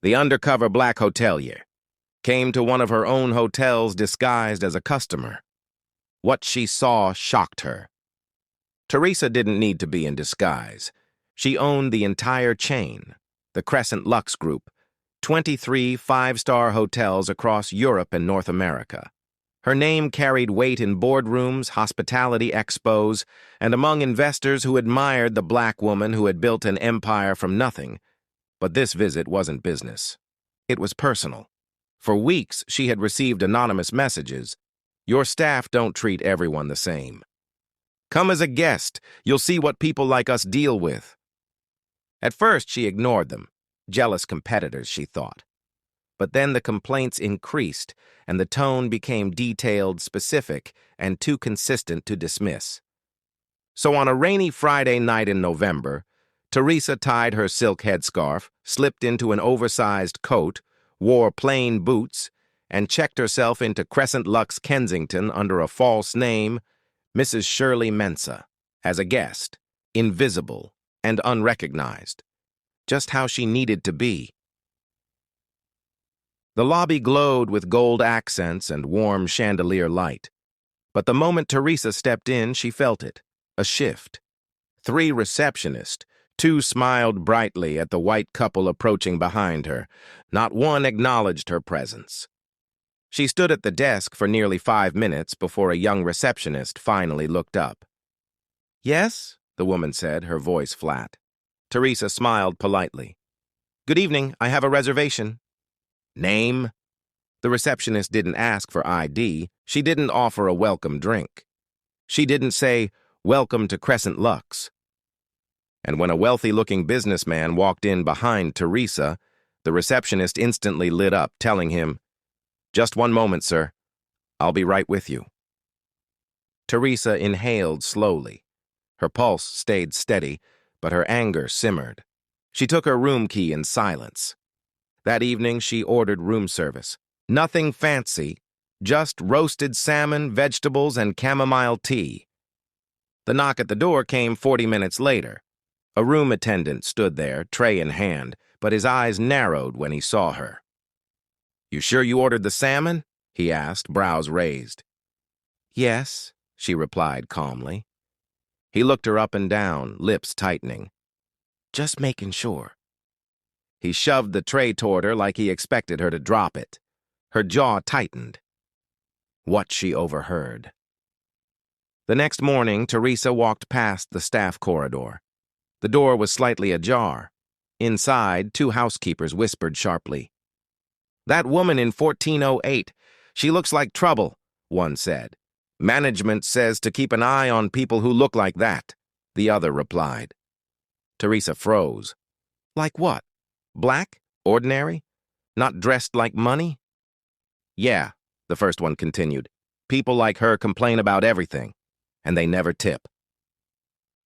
The undercover black hotelier, came to one of her own hotels disguised as a customer. What she saw shocked her. Theresa didn't need to be in disguise. She owned the entire chain, the Crescent Luxe Group, 23 five-star hotels across Europe and North America. Her name carried weight in boardrooms, hospitality expos, and among investors who admired the black woman who had built an empire from nothing. But this visit wasn't business. It was personal. For weeks, she had received anonymous messages. Your staff don't treat everyone the same. Come as a guest. You'll see what people like us deal with. At first, she ignored them. Jealous competitors, she thought. But then the complaints increased, and the tone became detailed, specific, and too consistent to dismiss. So on a rainy Friday night in November, Theresa tied her silk headscarf, slipped into an oversized coat, wore plain boots, and checked herself into Crescent Luxe Kensington under a false name, Mrs. Shirley Mensa, as a guest, invisible and unrecognized, just how she needed to be. The lobby glowed with gold accents and warm chandelier light. But the moment Theresa stepped in, she felt it, a shift. 3 receptionists, 2 smiled brightly at the white couple approaching behind her. Not one acknowledged her presence. She stood at the desk for nearly 5 minutes before a young receptionist finally looked up. Yes, the woman said, her voice flat. Theresa smiled politely. Good evening, I have a reservation. Name? The receptionist didn't ask for ID. She didn't offer a welcome drink. She didn't say, welcome to Crescent Luxe. And when a wealthy-looking businessman walked in behind Theresa, the receptionist instantly lit up, telling him, just one moment, sir. I'll be right with you. Theresa inhaled slowly. Her pulse stayed steady, but her anger simmered. She took her room key in silence. That evening, she ordered room service. Nothing fancy, just roasted salmon, vegetables, and chamomile tea. The knock at the door came 40 minutes later. A room attendant stood there, tray in hand, but his eyes narrowed when he saw her. You sure you ordered the salmon? He asked, brows raised. Yes, she replied calmly. He looked her up and down, lips tightening. Just making sure. He shoved the tray toward her like he expected her to drop it. Her jaw tightened. What she overheard. The next morning, Theresa walked past the staff corridor. The door was slightly ajar. Inside, 2 housekeepers whispered sharply. That woman in 1408, she looks like trouble, one said. Management says to keep an eye on people who look like that, the other replied. Theresa froze. Like what? Black? Ordinary? Not dressed like money? Yeah, the first one continued. People like her complain about everything, and they never tip.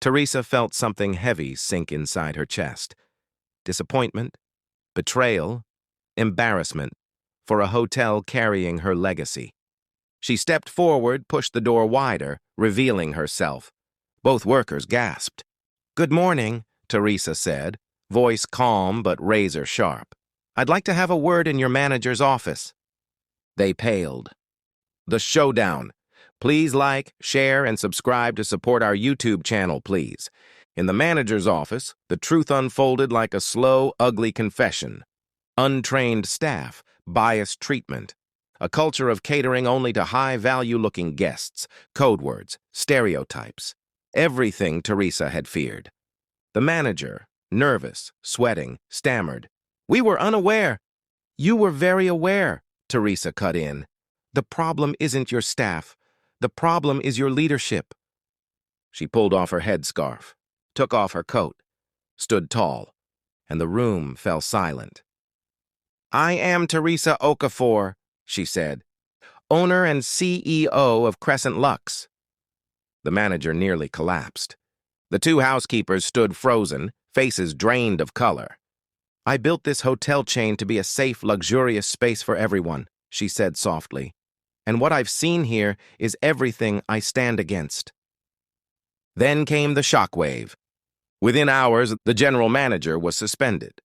Theresa felt something heavy sink inside her chest. Disappointment, betrayal, embarrassment for a hotel carrying her legacy. She stepped forward, pushed the door wider, revealing herself. Both workers gasped. Good morning, Theresa said, voice calm but razor sharp. I'd like to have a word in your manager's office. They paled. The showdown. Please like, share, and subscribe to support our YouTube channel, please. In the manager's office, the truth unfolded like a slow, ugly confession. Untrained staff, biased treatment, a culture of catering only to high-value-looking guests, code words, stereotypes. Everything Theresa had feared. The manager, nervous, sweating, stammered. We were unaware. You were very aware, Theresa cut in. The problem isn't your staff. The problem is your leadership. She pulled off her headscarf, took off her coat, stood tall, and the room fell silent. I am Theresa Okafor, she said, owner and CEO of Crescent Luxe. The manager nearly collapsed. The 2 housekeepers stood frozen, faces drained of color. I built this hotel chain to be a safe, luxurious space for everyone, she said softly. And what I've seen here is everything I stand against. Then came the shockwave. Within hours, the general manager was suspended.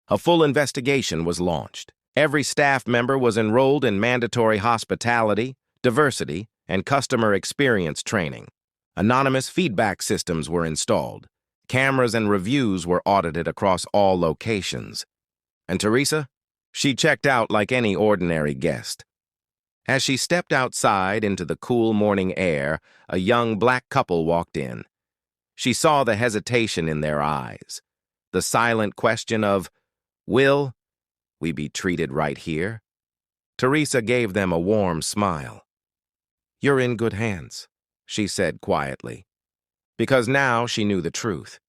A full investigation was launched. Every staff member was enrolled in mandatory hospitality, diversity, and customer experience training. Anonymous feedback systems were installed. Cameras and reviews were audited across all locations. And Theresa? She checked out like any ordinary guest. As she stepped outside into the cool morning air, a young black couple walked in. She saw the hesitation in their eyes, the silent question of, "Will we be treated right here?" Theresa gave them a warm smile. "You're in good hands," she said quietly, because now she knew the truth,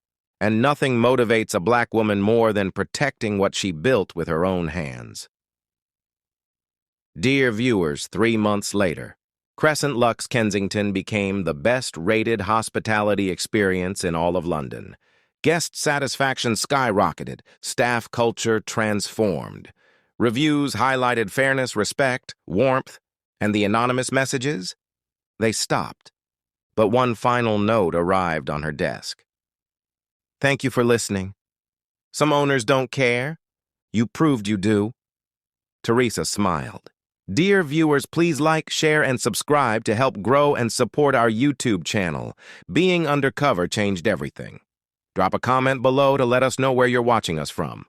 and nothing motivates a black woman more than protecting what she built with her own hands. Dear viewers, 3 months later, Crescent Luxe Kensington became the best-rated hospitality experience in all of London. Guest satisfaction skyrocketed, staff culture transformed. Reviews highlighted fairness, respect, warmth, and the anonymous messages? They stopped. But one final note arrived on her desk. "Thank you for listening. Some owners don't care. You proved you do." Theresa smiled. Dear viewers, please like, share, and subscribe to help grow and support our YouTube channel. Being undercover changed everything. Drop a comment below to let us know where you're watching us from.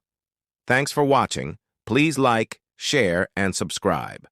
Thanks for watching. Please like, share, and subscribe.